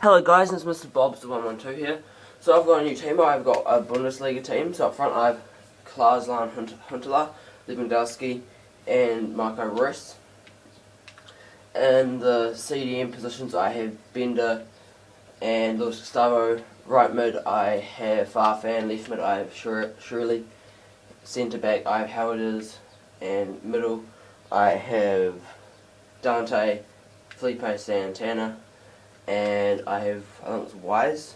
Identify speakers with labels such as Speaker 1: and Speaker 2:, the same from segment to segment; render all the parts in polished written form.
Speaker 1: Hello guys, it's Mr. Bob's 112 here. So I've got a new team. I've got a Bundesliga team. So up front I have Klaas-Jan Huntelaar, Lewandowski and Marco Reus. In the CDM positions I have Bender and Luis Gustavo. Right mid I have Farfan. Left mid I have Shirley. Centre back I have Howarders. And middle I have Dante, Felipe Santana, and I have, I think it's Wise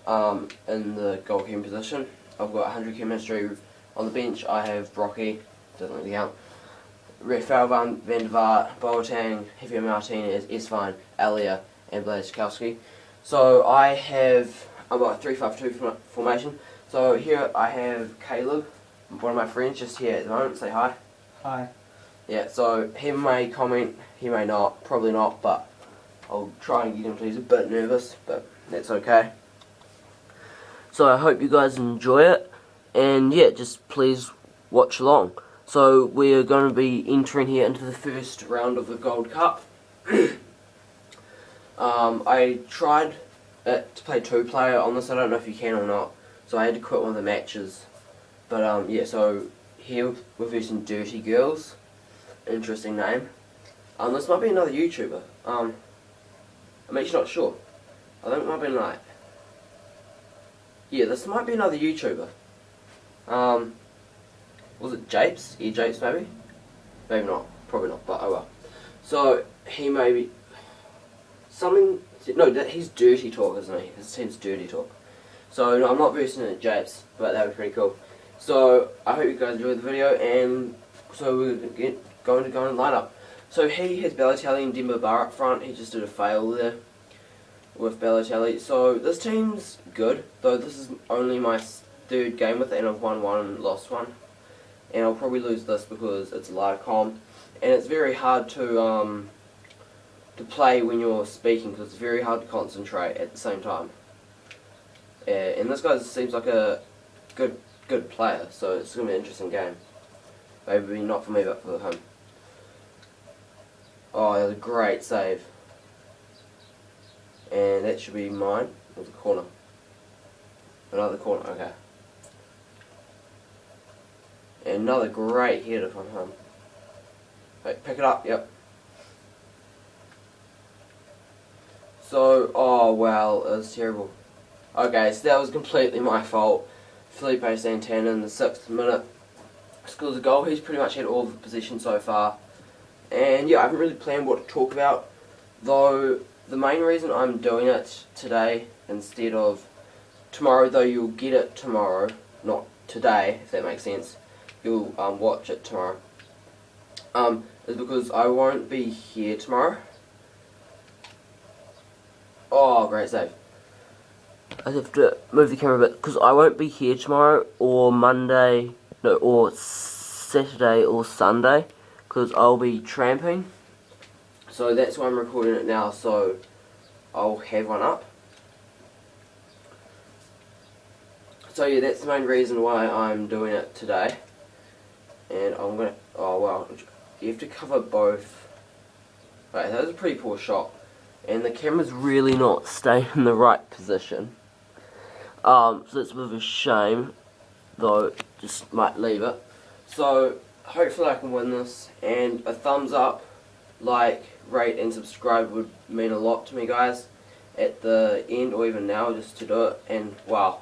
Speaker 1: in the goalkeeping position. I've got 100 chemistry. On the bench I have Brocky, doesn't really count, Rafael van der Vaart, Boateng, Javier Martinez, Esfine, Alia and Blazkowski. So I have, I've got a 3-5-2 formation. So here I have Caleb, one of my friends, just here at the moment. Say hi.
Speaker 2: Hi.
Speaker 1: Yeah, so he may comment, he may not, probably not, but I'll try and get him to. He's a bit nervous, but that's okay. So I hope you guys enjoy it, and yeah, just please watch along. So we're going to be entering here into the first round of the Gold Cup. I tried to play 2-player on this. I don't know if you can or not, so I had to quit one of the matches. But yeah, so here we're facing Dirty Girls. Interesting name. This might be another YouTuber. I'm actually not sure. I think it might be like, yeah, this might be another YouTuber. Was it Japes? Yeah, Japes maybe? Maybe not. Probably not, but oh well. So, he may be something, no, he's Dirty Talk, isn't he? His team's Dirty Talk. So, no, I'm not versing it at Japes, but that would be pretty cool. So, I hope you guys enjoyed the video, and so we're going to go in lineup. So he has Balotelli and Demba Ba up front. He just did a fail there with Balotelli. So this team's good, though this is only my third game with it, and I've won one and lost one. And I'll probably lose this because it's a live comm, and it's very hard to play when you're speaking because it's very hard to concentrate at the same time. And this guy seems like a good player, so it's gonna be an interesting game. Maybe not for me, but for him. Oh, that was a great save. And that should be mine. It was a corner. Another corner, okay. And another great header from him. Wait, pick it up, yep. So, oh wow, it was terrible. Okay, so that was completely my fault. Felipe Santana in the 6th minute scores a goal. He's pretty much had all the possession so far. And yeah, I haven't really planned what to talk about, though the main reason I'm doing it today instead of tomorrow, though you'll get it tomorrow, not today, if that makes sense, you'll watch it tomorrow, is because I won't be here tomorrow. Oh, great save. I have to move the camera a bit, because I won't be here tomorrow, or Monday, no, or Saturday or Sunday, because I'll be tramping. So that's why I'm recording it now, so I'll have one up. So yeah, that's the main reason why I'm doing it today. And I'm gonna, oh well, you have to cover both. Right, that was a pretty poor shot. And the camera's really not staying in the right position. So it's a bit of a shame, though, just might leave it. So hopefully I can win this, and a thumbs up, like, rate and subscribe would mean a lot to me, guys, at the end or even now, just to do it. And wow,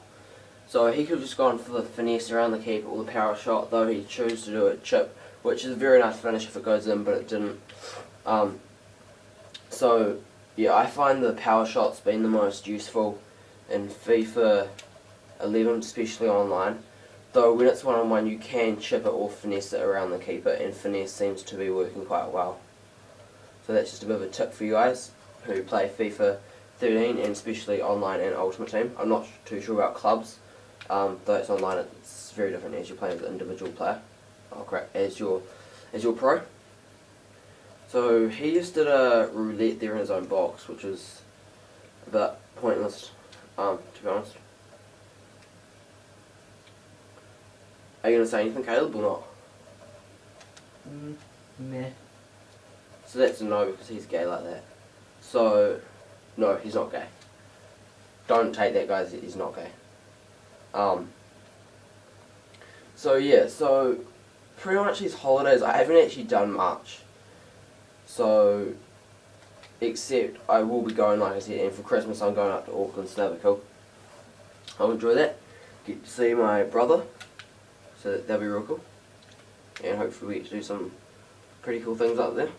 Speaker 1: so he could have just gone for the finesse around the keeper or the power shot, though he chose to do a chip, which is a very nice finish if it goes in, but it didn't. So yeah, I find the power shots being the most useful in FIFA 11, especially online. Though when it's one-on-one you can chip it or finesse it around the keeper, and finesse seems to be working quite well. So that's just a bit of a tip for you guys who play FIFA 13, and especially online and Ultimate Team. I'm not too sure about clubs, though it's online it's very different as you're playing as an individual player. Oh crap, as your pro. So he just did a roulette there in his own box, which was a bit pointless, to be honest. Are you going to say anything, Caleb, or not?
Speaker 2: Meh.
Speaker 1: So that's a no because he's gay like that. So No, he's not gay. Don't take that, guys. He's not gay. So yeah, so pretty much these holidays I haven't actually done much. So, except I will be going, like I said, and for Christmas I'm going up to Auckland, so that'll be cool. I'll enjoy that. Get to see my brother, so that'll be real cool. And hopefully we get to do some pretty cool things up there.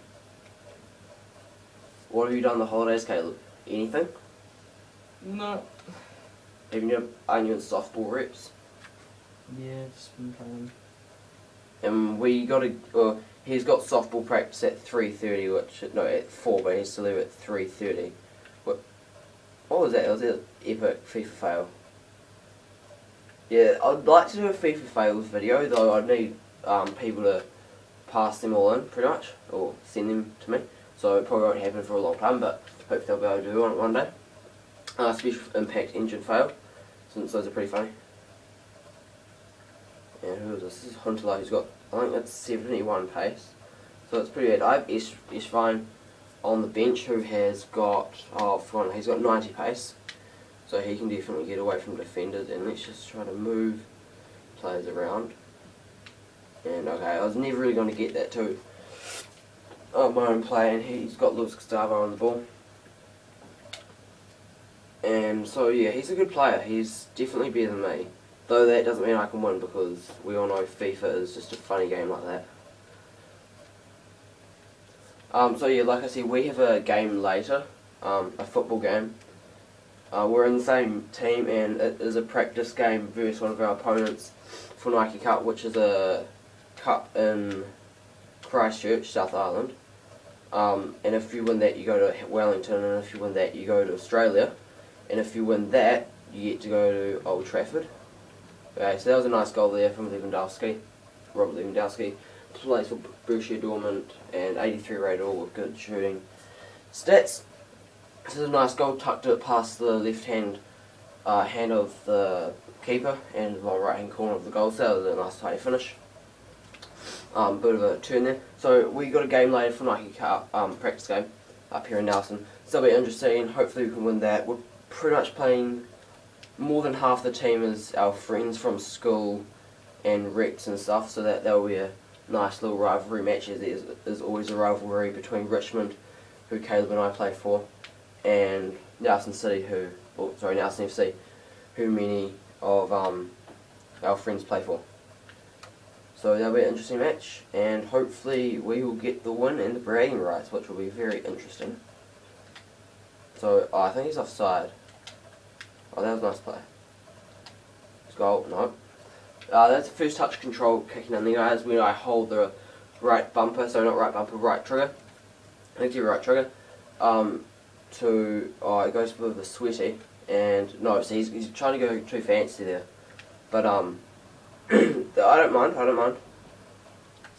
Speaker 1: What have you done the holidays, Caleb? Anything?
Speaker 2: No.
Speaker 1: Aren't you in softball reps?
Speaker 2: Yeah, just been playing.
Speaker 1: And he's got softball practice at 3:30, at 4, but he's to leave at 3:30. What was that? Was it epic FIFA fail? Yeah, I'd like to do a FIFA fails video, though I'd need people to pass them all in, pretty much, or send them to me. So it probably won't happen for a long time, but hopefully I'll be able to do one day. Special impact engine fail, since those are pretty funny. And who is this? This is Huntela, who's got, I think that's 71 pace. So it's pretty bad. I have Ishvine on the bench, who has got, he's got 90 pace. So he can definitely get away from defenders, and let's just try to move players around. And okay, I was never really going to get that too. My own play, and he's got Luis Gustavo on the ball. And so yeah, he's a good player. He's definitely better than me. Though that doesn't mean I can win, because we all know FIFA is just a funny game like that. So yeah, like I said, we have a game later, a football game. We're in the same team, and it is a practice game versus one of our opponents for Nike Cup, which is a cup in Christchurch, South Island. And if you win that, you go to Wellington, and if you win that, you go to Australia. And if you win that, you get to go to Old Trafford. Okay, so that was a nice goal there from Lewandowski. Robert Lewandowski plays for Borussia Dortmund, and 83 rated, all with good shooting stats. This is a nice goal, tucked it past the left hand of the keeper and the right hand corner of the goal, so that was a nice tidy finish. Bit of a turn there. So we got a game later for Nike Cup, practice game up here in Nelson. So it'll be interesting. Hopefully we can win that. We're pretty much playing more than half the team is our friends from school and reps and stuff, so that'll be a nice little rivalry match. There's always a rivalry between Richmond, who Caleb and I play for, and Nelson FC, who many of our friends play for. So that'll be an interesting match, and hopefully we will get the win and the bragging rights, which will be very interesting. So I think he's offside. Oh, that was a nice play. Let's go. No. That's the first touch control kicking in there, guys, when I hold the right bumper, so not right bumper, right trigger. I think you're right trigger. It goes with the sweaty, and no, so he's trying to go too fancy there. But I don't mind.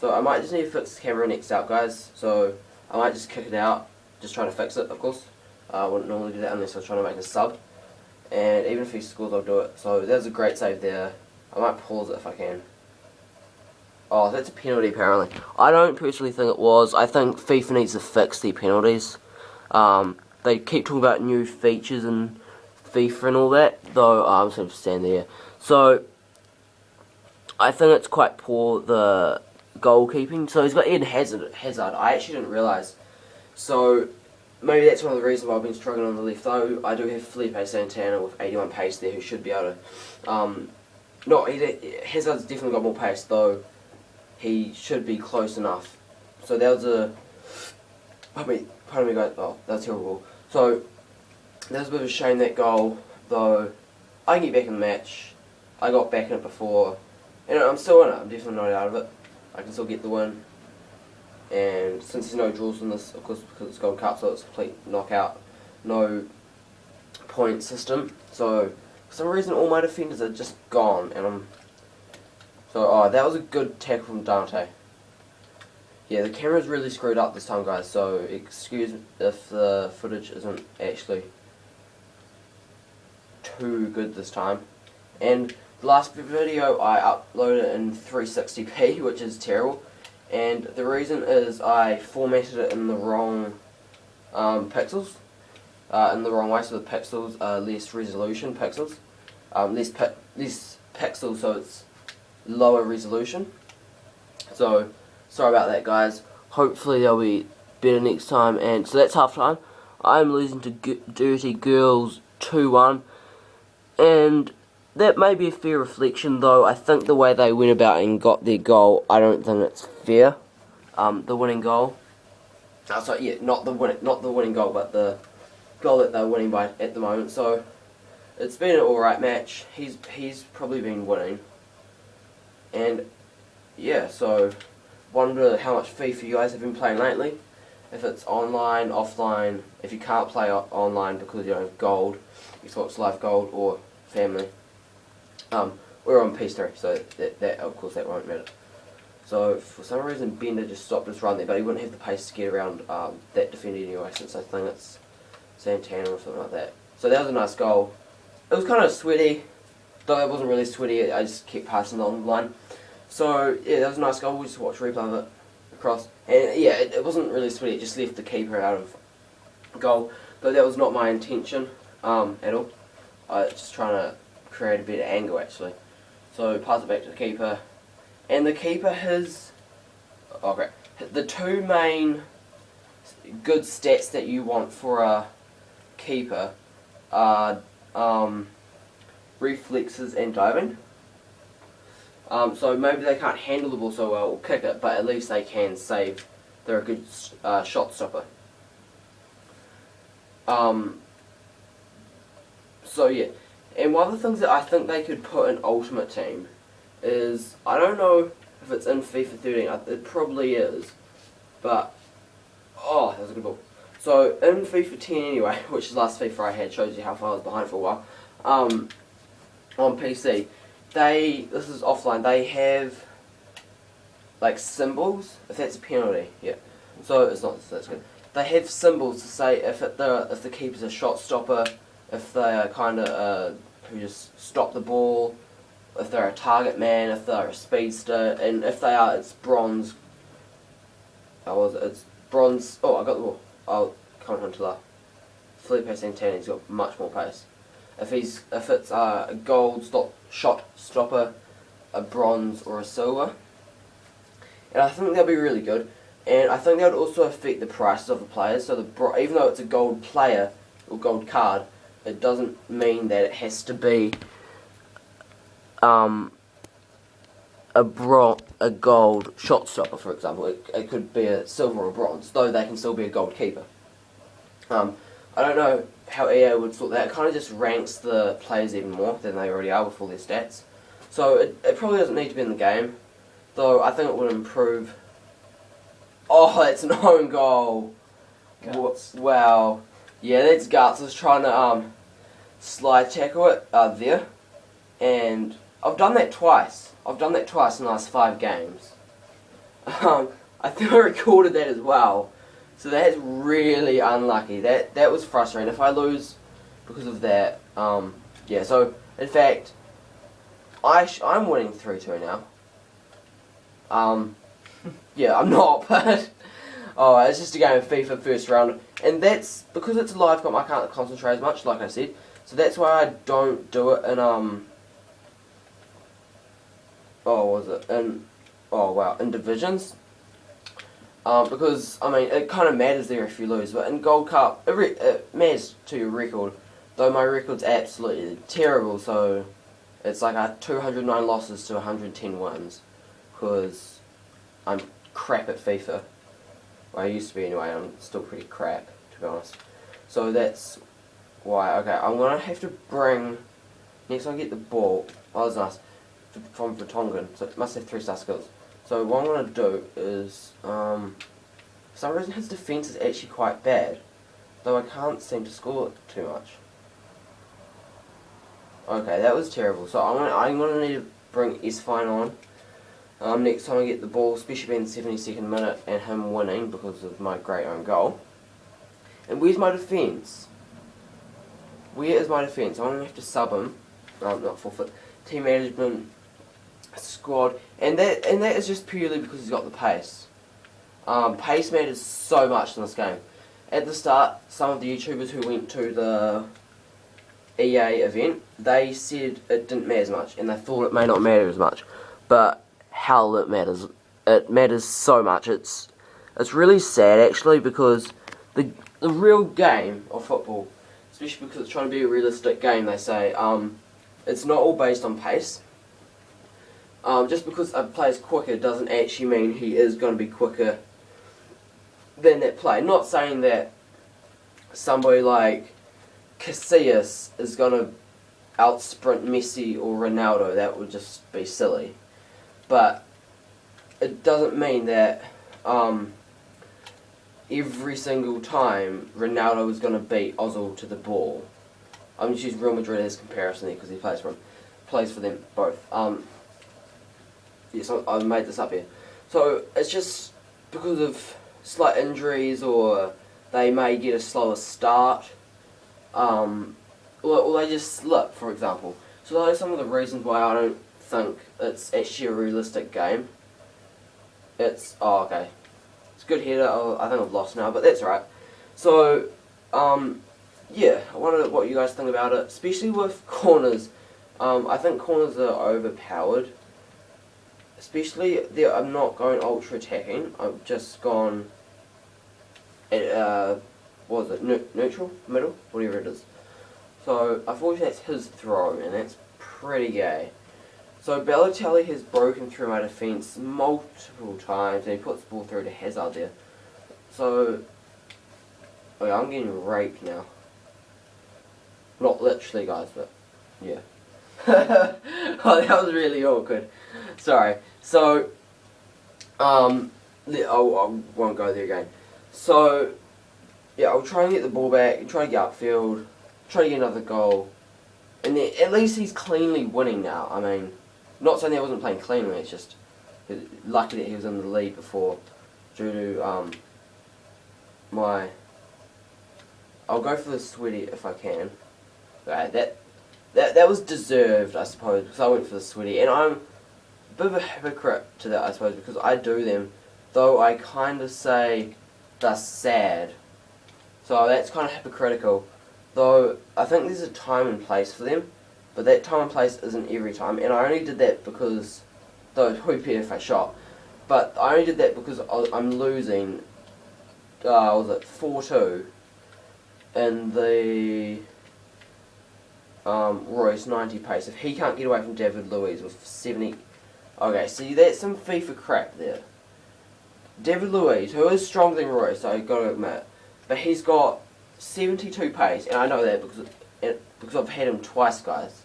Speaker 1: So I might just need to fix the camera next out, guys. So I might just kick it out, just try to fix it, of course. I wouldn't normally do that unless I was trying to make a sub. And even if he scores, I'll do it. So that was a great save there. I might pause it if I can. Oh, that's a penalty apparently. I don't personally think it was. I think FIFA needs to fix the penalties. They keep talking about new features in FIFA and all that, though I'm just going to stand there. So I think it's quite poor, the goalkeeping. So he's got Eden Hazard. I actually didn't realise. So maybe that's one of the reasons why I've been struggling on the left, though. I do have Felipe Santana with 81 pace there, who should be able to... Hazard's definitely got more pace, though he should be close enough. So that was a... Pardon me guys, oh, that's terrible. So, that was a bit of a shame, that goal, though I can get back in the match. I got back in it before, and I'm still in it, I'm definitely not out of it. I can still get the win. And since there's no draws in this, of course, because it's Gold Cup, so it's a complete knockout, no point system. So for some reason, all my defenders are just gone, and that was a good tackle from Dante. Yeah, the camera's really screwed up this time, guys. So excuse if the footage isn't actually too good this time. And the last video I uploaded in 360p, which is terrible. And the reason is I formatted it in the wrong pixels. in the wrong way, so the pixels are less resolution pixels. Less pixels, so it's lower resolution. So, sorry about that, guys. Hopefully they'll be better next time. And so that's half time. I'm losing to Dirty Girls 2-1. And that may be a fair reflection, though. I think the way they went about and got their goal, I don't think it's fair. The winning goal. Sorry, yeah, not the winning goal, but the goal that they're winning by at the moment. So it's been an alright match. He's probably been winning. And yeah, so wonder how much FIFA you guys have been playing lately. If it's online, offline, if you can't play online because you don't have gold, Xbox Live Gold or Family. We're on PS3, so that of course that won't matter. So for some reason Bender just stopped his run there, but he wouldn't have the pace to get around that defender anyway, since I think it's Santana or something like that. So that was a nice goal. It was kind of sweaty, though it wasn't really sweaty, I just kept passing along the line. So yeah, that was a nice goal. We just watched replay of it across, and yeah, it wasn't really sweaty. It just left the keeper out of goal, but that was not my intention at all. I was just trying to create a bit of angle actually. So pass it back to the keeper, and the keeper has the two main good stats that you want for a keeper are reflexes and diving. So maybe they can't handle the ball so well or kick it, but at least they can save. They're a good shot stopper. So yeah, and one of the things that I think they could put in Ultimate Team is, I don't know if it's in FIFA 13, it probably is, but, oh, that was a good ball. So in FIFA 10 anyway, which is the last FIFA I had, shows you how far I was behind for a while, on PC, this is offline, they have like symbols, if that's a penalty, yeah. So it's not, so that's good. They have symbols to say if the keeper's a shot stopper, if they are kind of who just stop the ball, if they're a target man, if they're a speedster, and if they are, it's bronze. It's bronze. Oh, I got the ball. Oh, come on to that. Felipe Santana, he's got much more pace. If it's a gold shot stopper, a bronze or a silver, and I think they'll be really good. And I think that would also affect the prices of the players. So even though it's a gold player or gold card, it doesn't mean that it has to be a gold shot stopper, for example. It could be a silver or bronze, though they can still be a gold keeper. I don't know how EA would sort that. It kind of just ranks the players even more than they already are with all their stats. So it probably doesn't need to be in the game, though I think it would improve. Oh, that's an own goal.
Speaker 2: Guts.
Speaker 1: Wow. Yeah, that's Guts. I was trying to slide tackle it there, and I've done that twice. I've done that twice in the last 5 games. I think I recorded that as well. So that's really unlucky. That was frustrating. If I lose because of that, yeah. So in fact, I'm winning 3-2 now. Yeah, I'm not, but oh, it's just a game of FIFA first round, and that's because it's a live comp. I can't concentrate as much, like I said. So that's why I don't do it in in divisions. Because I mean it kind of matters there if you lose, but in Gold Cup it matters to your record. Though my record's absolutely terrible, so it's like 209 losses to 110 wins, because I'm crap at FIFA. Well, I used to be anyway. I'm still pretty crap, to be honest. So that's why. Okay, I'm gonna have to bring. Next time I get the ball. Oh, that's nice. From Vertonghen. So it must have 3-star skills. So what I'm gonna do is, for some reason his defense is actually quite bad, though I can't seem to score too much. Okay, that was terrible. So I'm gonna need to bring S-Fine on. Next time I get the ball, especially being the 72nd minute and him winning because of my great own goal. And where's my defence? Where is my defence? I'm going to have to sub him. Not forfeit. Team management, squad, and that is just purely because he's got the pace. Pace matters so much in this game. at the start, some of the YouTubers who went to the EA event, they said it didn't matter as much, and they thought it may not matter as much, but hell, it matters. It matters so much. It's really sad actually, because the real game of football, especially because it's trying to be a realistic game, they say it's not all based on pace. Just because a player's quicker doesn't actually mean he is going to be quicker than that player. Not saying that somebody like Casillas is going to out-sprint Messi or Ronaldo. That would just be silly. But it doesn't mean that every single time Ronaldo is going to beat Ozil to the ball. I'm just using Real Madrid as comparison there because he plays for them both. Yes, I made this up here. So it's just because of slight injuries, or they may get a slower start, or they just slip, for example. So those are some of the reasons why I don't think it's actually a realistic game. It's okay. It's a good header. I think I've lost now, but that's right. So yeah, I wonder what you guys think about it, especially with corners. I think corners are overpowered. Especially there, I'm not going ultra attacking. I've just gone at what is it? Neutral, middle, whatever it is. So I thought that's his throw, and that's pretty gay. So Balotelli has broken through my defence multiple times, and he puts the ball through to Hazard there. So okay, I'm getting raped now. Not literally, guys, but yeah. Oh, that was really awkward. Sorry. So, I won't go there again. So, yeah, I'll try and get the ball back, try to get upfield, try to get another goal. And then, at least he's cleanly winning now. I mean, not saying he wasn't playing cleanly, it's just lucky that he was in the lead before, due to, I'll go for the sweaty if I can. Right, that was deserved, I suppose, because I went for the sweaty, and I'm a bit of a hypocrite to that, I suppose, because I do them, though I kind of say they're sad. So that's kind of hypocritical, though I think there's a time and place for them, but that time and place isn't every time, and I only did that because, though it would be better if I shot, but I only did that because I'm losing, was it 4-2, in the Royce 90 pace. If he can't get away from David Luiz with 70... Okay, see, that's some FIFA crap there. David Luiz, who is stronger than Royce, I gotta admit, but he's got 72 pace, and I know that because I've had him twice, guys.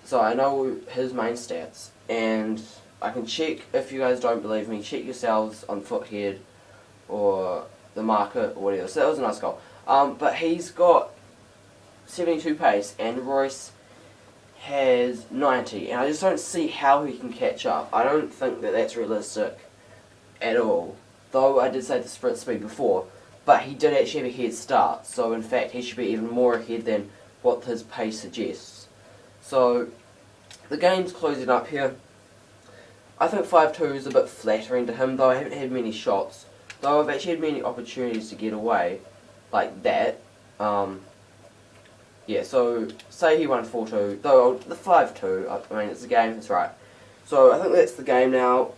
Speaker 1: So I know his main stats, and I can check, if you guys don't believe me, check yourselves on Foothead or the market or whatever. So that was a nice goal. But he's got 72 pace, and Royce has 90, and I just don't see how he can catch up. I don't think that that's realistic at all, though I did say the sprint speed before, but he did actually have a head start, so in fact he should be even more ahead than what his pace suggests. So the game's closing up here. I think 5-2 is a bit flattering to him, though I haven't had many shots, though I've actually had many opportunities to get away like that. Yeah, so say he won 4-2, though the 5-2, I mean, it's a game, that's right. So I think that's the game now.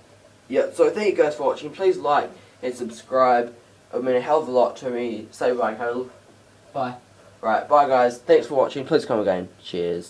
Speaker 1: Yeah, so thank you guys for watching. Please like and subscribe. It mean a hell of a lot to me. Say bye, Caleb.
Speaker 2: Bye.
Speaker 1: Right, bye guys. Thanks for watching. Please come again. Cheers.